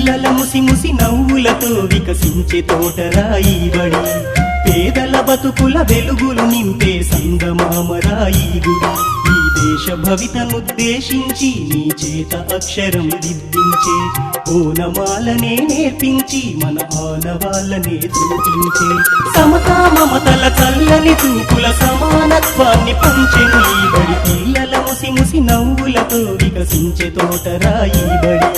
పిల్లల ముసి ముసి నవ్వులతో వికసించే తోటరాయి బడి, పేదల బతుకుల వెలుగులు నింపే సంగమామరాయి గుడి. ఈ దేశ భవితనుద్దేశించి నీ చేత అక్షరం దిద్దించే ఓనమాలనే నేర్పించి మన ఆనవాళ్ళనే చూపించే సమతా మమతల చల్లని చూపుల సమానత్వాన్ని పంచెను ఈ బడి. పిల్లల ముసి ముసి నవ్వులతో వికసించే తోటరాయి బడి,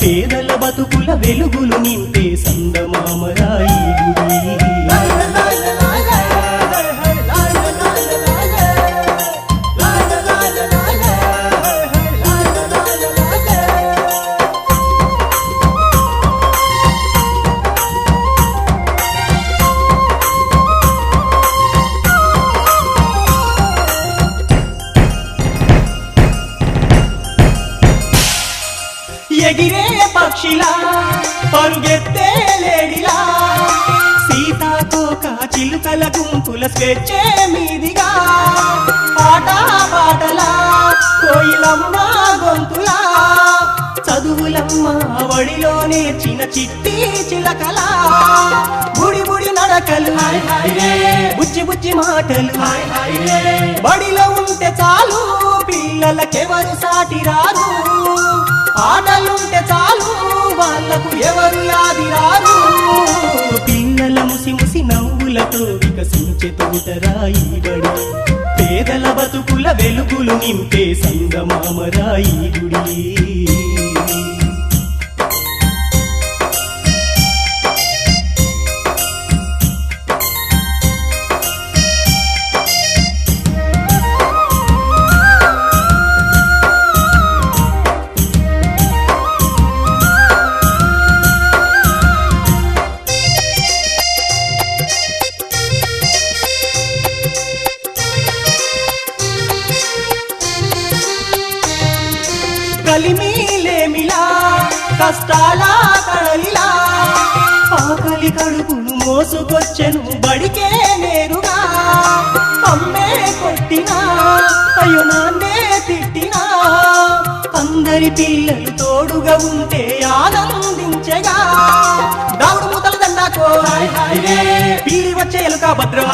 పేదల బతుకుల వెలుగులు నింపే సంగమామరాయి గుడి. ఎగిరే పక్షిలా పరుగెత్తే లేడిలా, సీతాకోక చిలుకల గుంపుల స్వేచ్ఛే మీదిగా, ఆట పాటలా కోయిలమ్మ గొంతులా, చదువులమ్మ వడిలో నేర్చిన చిట్టి చిలకలా, బుడి బుడి నడకలు బుజ్జి బుజ్జి మాటలు, బడిలో ఉంటే చాలు పిల్లలకెవరు సాటి రారు, ఆటలుంటే చాలు వాళ్ళకు ఎవరు యాది రారు. పిల్లల ముసి ముసి నవ్వులతో వికసించే తోటరాయి బడి, పేదల బతుకుల వెలుగులు నింపే సంగమామరాయి గుడి. కలిమిలేమిలా కష్టాల కడలిలా, ఆకలి కడుపును మోసుకొచ్చెను బడికే నేరుగా, అమ్మే కొట్టినా అయ్యో నాన్నే తిట్టినా, అందరి పిల్లలు తోడుగా ఉంటే ఆనందించగా, దావుడు మూతల దండాకో పీడి వచ్చే ఎలుక భద్రం,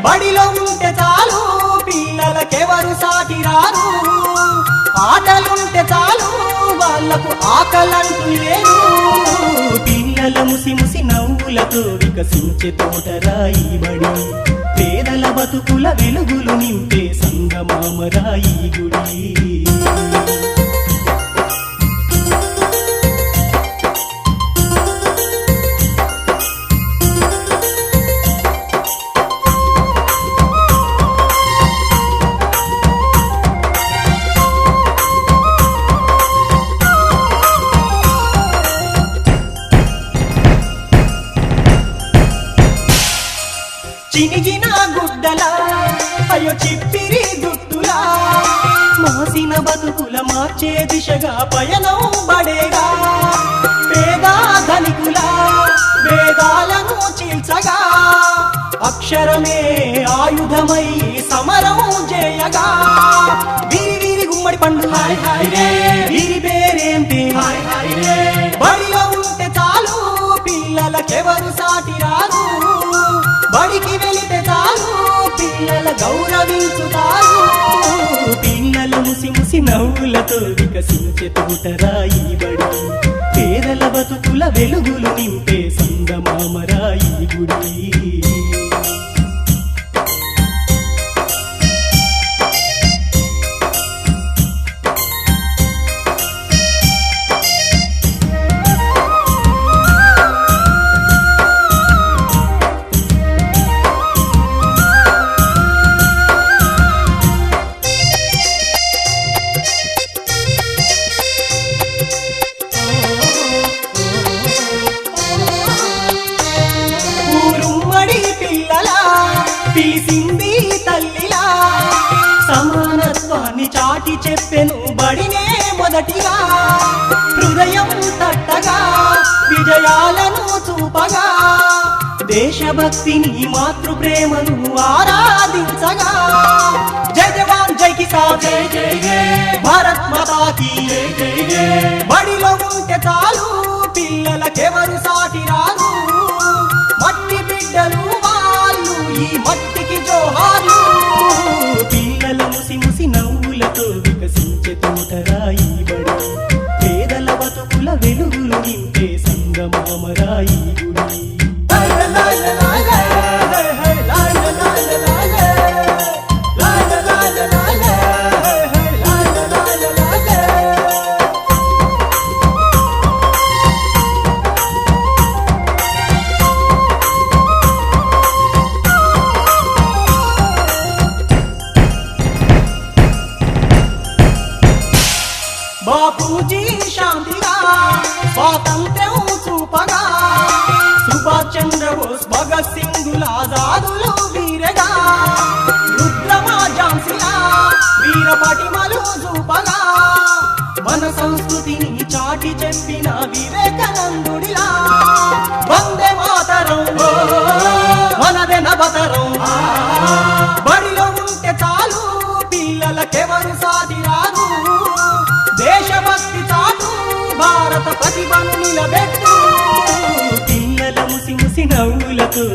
బడిలో ఉంటే చాలు పిల్లలకెవరు సాటి రారు, ఆటలుంటే చాలు వాళ్ళకు ఆకలంటూ లేదు. పిల్లల ముసి ముసి నవ్వులతో వికసించే తోటరాయి బడి, పేదల బతుకుల వెలుగులు నింపే సంగమామరాయి గుడి. చినిగిన గుడ్డలా అయ్యో చిప్పిరి దుట్టులా, మాసిన బతుకుల మార్చే దిశగా పయనం బడేగా, పేద ధనికుల వేదాలను చీల్చగా, అక్షరమే ఆయుధమై సమరం చేయగా, వీరి వీరి గుమ్మడి పండు వీరి పేరేంటి, బడిలో ఉంటే చాలు పిల్లలకెవరు సాటి రారు, బడికి వెళితే చాలు పిల్లల గౌరవించుతారు. పిల్లల ముసి ముసి నవ్వులతో వికసించే తోటరాయి బడి, పేదల బతుకుల వెలుగులు నింపే సంగమామరాయి గుడి. పిలిసింది తల్లిలా, సమానత్వాన్ని చాటి చెప్పెను బడినే మొదటిగా, హృదయం తట్టగా విజయాలను చూపగా, దేశభక్తిని మాతృప్రేమను ఆరాధించగా, జై జవాన్ జై కిసాన్ జై జై జై, భారత్ మాతా కీ జై జై జై, బడిలో ఉంటే చాలు పిల్లలకెవరు సాటి రారు మట్టి బిడ్డలు వాళ్ళు ఈ మట్టికి జోహార్లు పిల్లల ముసి ముసి నవ్వులతో వికసించే తోటరాయి బడి పేదల బతుకుల వెలుగులు నింపే సంగమామరాయి గుడి బాపూజీ శాంతిగా స్వాతంత్ర్యం చూపగా సుభాష్ చంద్రబోస్ భగత్ సింగుల ఆజాదులు వీరగా రుద్రమా ఝాన్సీలా వీర పటిమలు చూపగా మన సంస్కృతిని చాటి చెప్పిన వివేకానందుడిలా వందే మాతరం మనదే నవతరం బడిలో ఉంటే చాలు పిల్లలకెవరు సాటి రారు దేశభక్తి చాటు భారత ప్రతిభను నిలబెట్టు పిల్లల ముసి ముసి నవ్వులతో